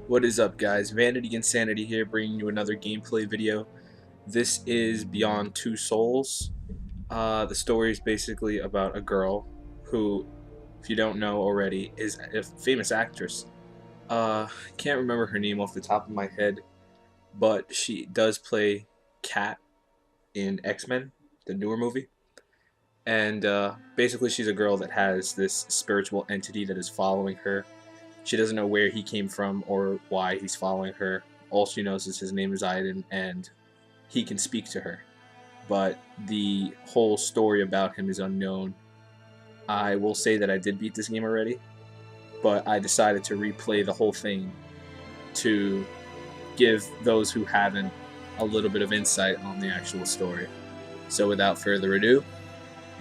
What is up, guys? Vanity Insanity here, bringing you another gameplay video. This is Beyond Two Souls. The story is basically about a girl who, if you don't know already, is a famous actress. Can't remember her name off the top of my head, but she does play Kat in X-Men, the newer movie. And basically, she's a girl that has this spiritual entity that is following her. She doesn't know where he came from or why he's following her. All she knows is his name is Aiden and he can speak to her. But the whole story about him is unknown. I will say that I did beat this game already, but I decided to replay the whole thing to give those who haven't a little bit of insight on the actual story. So without further ado,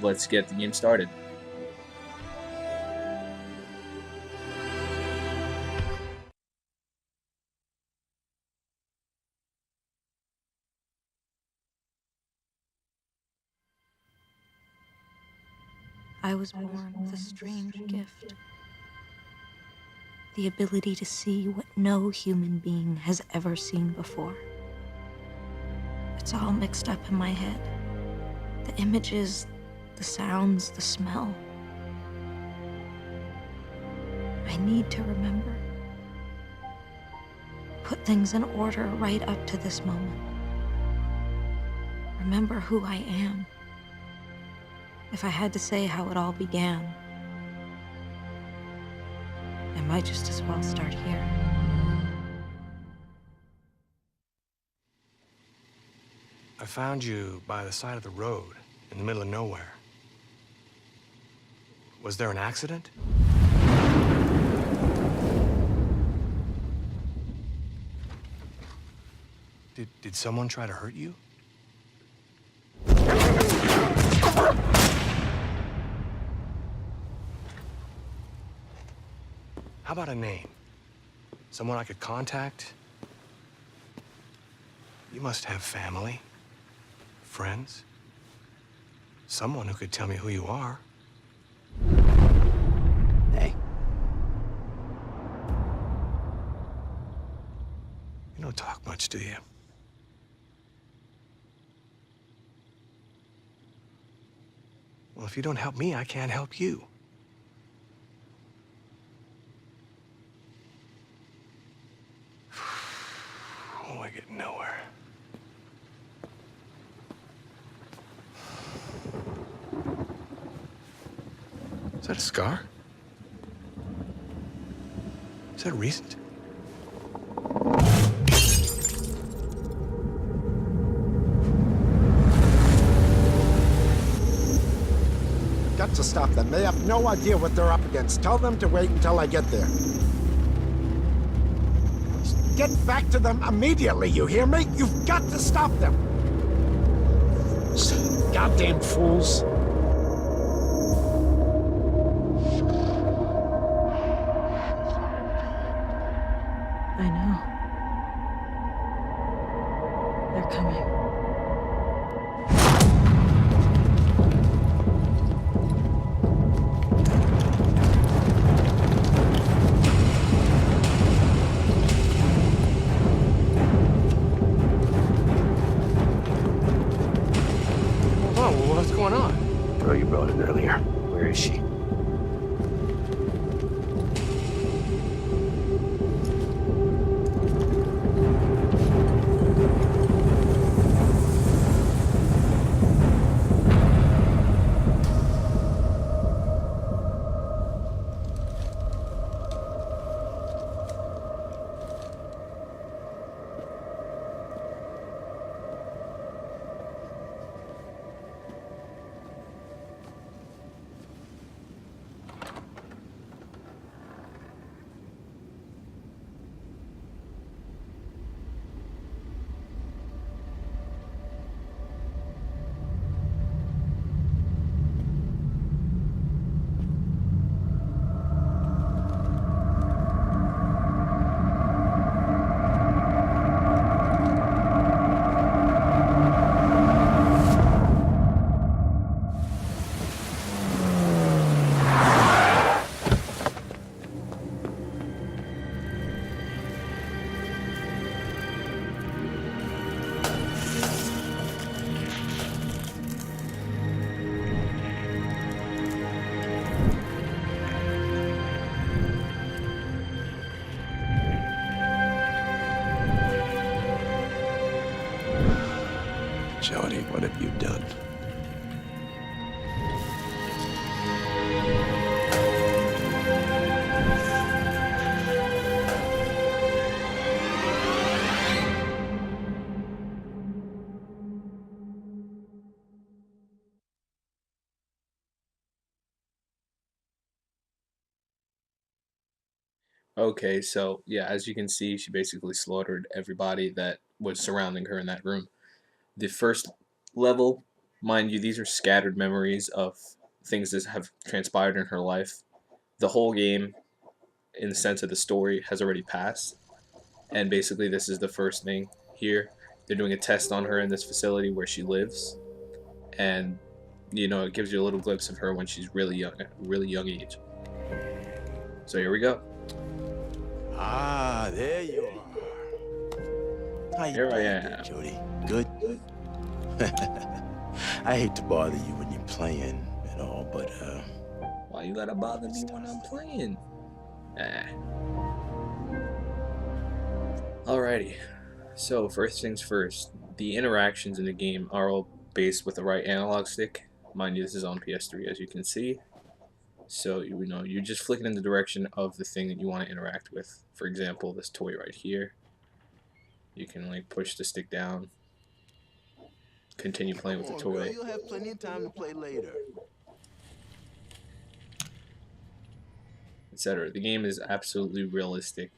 let's get the game started. I was born with a strange gift. The ability to see what no human being has ever seen before. It's all mixed up in my head. The images, the sounds, the smell. I need to remember. Put things in order right up to this moment. Remember who I am. If I had to say how it all began, I might just as well start here. I found you by the side of the road, in the middle of nowhere. Was there an accident? Did someone try to hurt you? How about a name? Someone I could contact? You must have family, friends, someone who could tell me who you are. Hey. You don't talk much, do you? Well, if you don't help me, I can't help you. Oh, I get nowhere. Is that a scar? Is that recent? Got to stop them. They have no idea what they're up against. Tell them to wait until I get there. Just get back to them immediately, you hear me? You've got to stop them. Goddamn fools. I know. They're coming. Oh, well, what's going on? Jodie, what have you done? Okay, so yeah, as you can see, she basically slaughtered everybody that was surrounding her in that room. The first level, mind you, these are scattered memories of things that have transpired in her life. The whole game, in the sense of the story, has already passed, and basically this is the first thing here. They're doing a test on her in this facility where she lives, and it gives you a little glimpse of her when she's really young age. So here we go. Ah, there you are. How you Here I doing, am. Jodie? Good? I hate to bother you when you're playing and all, but, Why you gotta bother me when I'm playing? Alrighty. So, first things first. The interactions in the game are all based with the right analog stick. Mind you, this is on PS3, as you can see. So, you're just flicking in the direction of the thing that you want to interact with. For example, this toy right here. You can, like, push the stick down. Continue playing with the come on, girl, toy. you'll have plenty of time to play later. Etc. The game is absolutely realistic.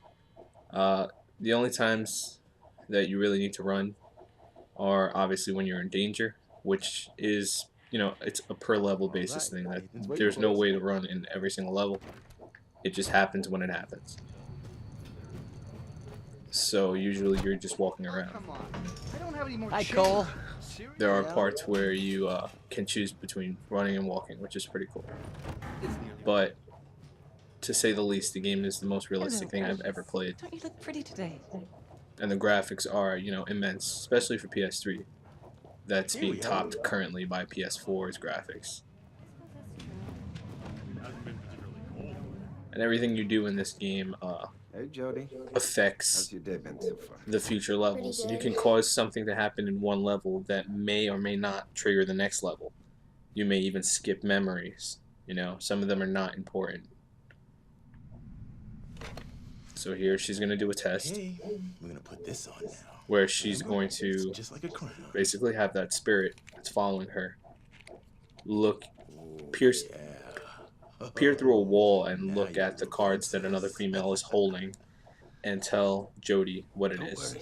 The only times that you really need to run are obviously when you're in danger, which is, it's a per level basis thing. That there's no way to run in every single level. It just happens when it happens. So usually you're just walking around. Hi, Cole. There are parts where you can choose between running and walking, which is pretty cool. But to say the least, the game is the most realistic thing I've ever played. Don't you look pretty today? And the graphics are, immense, especially for PS3. That's being topped currently by PS4's graphics. And everything you do in this game Hey, Jodie. affects How's your day been so far? the future levels. You can cause something to happen in one level that may or may not trigger the next level. You may even skip memories. Some of them are not important. So here she's going to do a test Hey, we're gonna put this on now. where she's going to Just like a crown. basically have that spirit that's following her peer through a wall and look at the cards that another female is holding and tell Jodie what it is.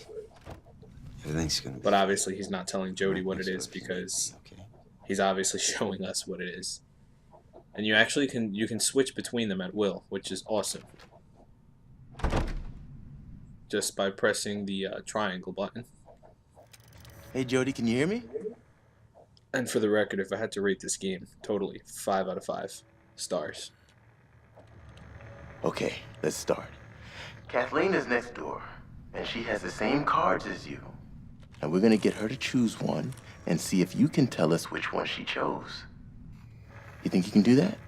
Everything's gonna be But obviously he's not telling Jodie what it is because okay. he's obviously showing us what it is. And you actually can switch between them at will, which is awesome. Just by pressing the triangle button. Hey, Jodie, can you hear me? And for the record, if I had to rate this game, totally 5 out of 5 stars. Okay, let's start. Kathleen is next door, and she has the same cards as you. And we're gonna get her to choose one and see if you can tell us which one she chose. You think you can do that?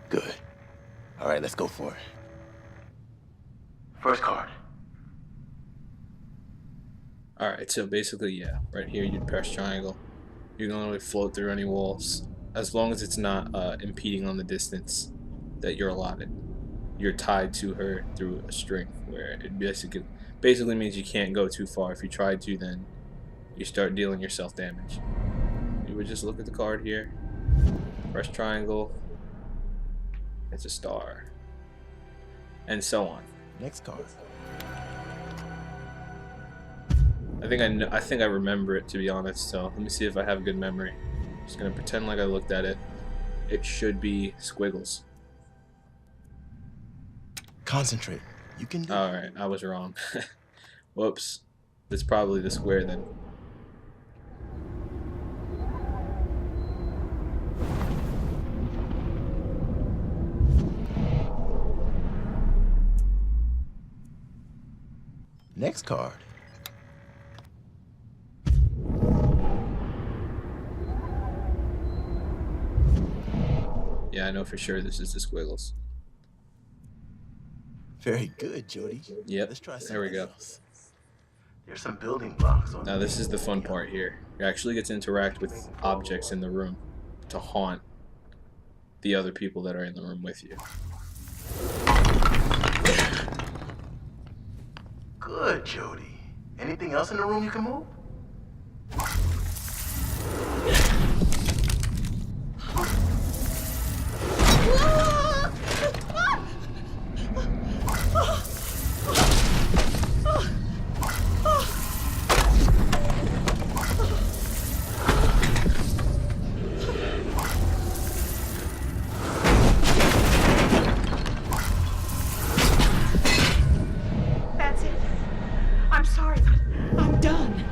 Good. All right, let's go for it. First card. Alright, so basically, yeah, right here you'd press triangle. You can literally float through any walls as long as it's not impeding on the distance that you're allotted. You're tied to her through a string, where it basically means you can't go too far. If you try to, then you start dealing yourself damage. You would just look at the card here, press triangle, it's a star, and so on. Next card. I think I remember it, to be honest, so let me see if I have a good memory. Just gonna pretend like I looked at it. It should be squiggles. Concentrate. You can do it. Alright, I was wrong. Whoops. It's probably the square then. Next card. Yeah, I know for sure this is the squiggles. Very good, Jody. Yep, Let's try there we something go. else. There's some building blocks on Now this is the fun part here. You actually get to interact with objects in the room to haunt the other people that are in the room with you. Good, Jody. Anything else in the room you can move? That's it. I'm sorry, but I'm done.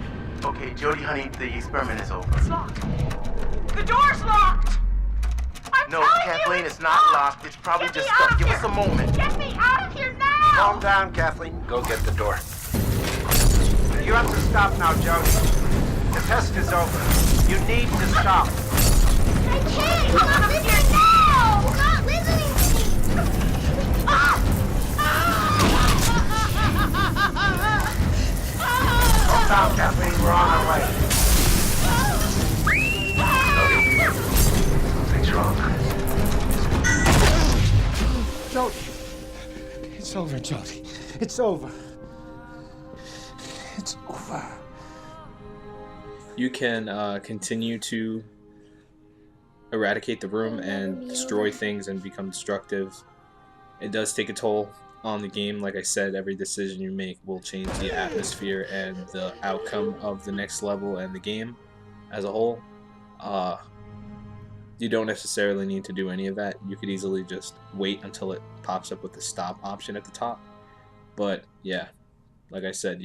Okay, Jody, honey, the experiment is over. It's locked. The door's locked! I'm No, telling Kathleen, you it's not locked. It's probably Get me just out stuck. of Give here. us a moment. Get me out of here now! Calm down, Kathleen. Go get the door. You have to stop now, Jody. The test is over. You need to stop. I can't! I'm not listening now! You're not listening to me! Calm down, Kathleen. We're on our way. Something's wrong. Jody. It's over, Jody. It's over. It's over. You can continue to eradicate the room and destroy things and become destructive. It does take a toll on the game. Like I said, every decision you make will change the atmosphere and the outcome of the next level and the game as a whole. You don't necessarily need to do any of that. You could easily just wait until it pops up with the stop option at the top. But yeah, like I said,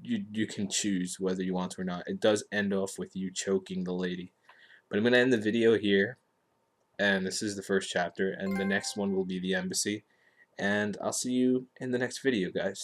you can choose whether you want to or not. It does end off with you choking the lady. But I'm going to end the video here, and this is the first chapter, and the next one will be the embassy. And I'll see you in the next video, guys.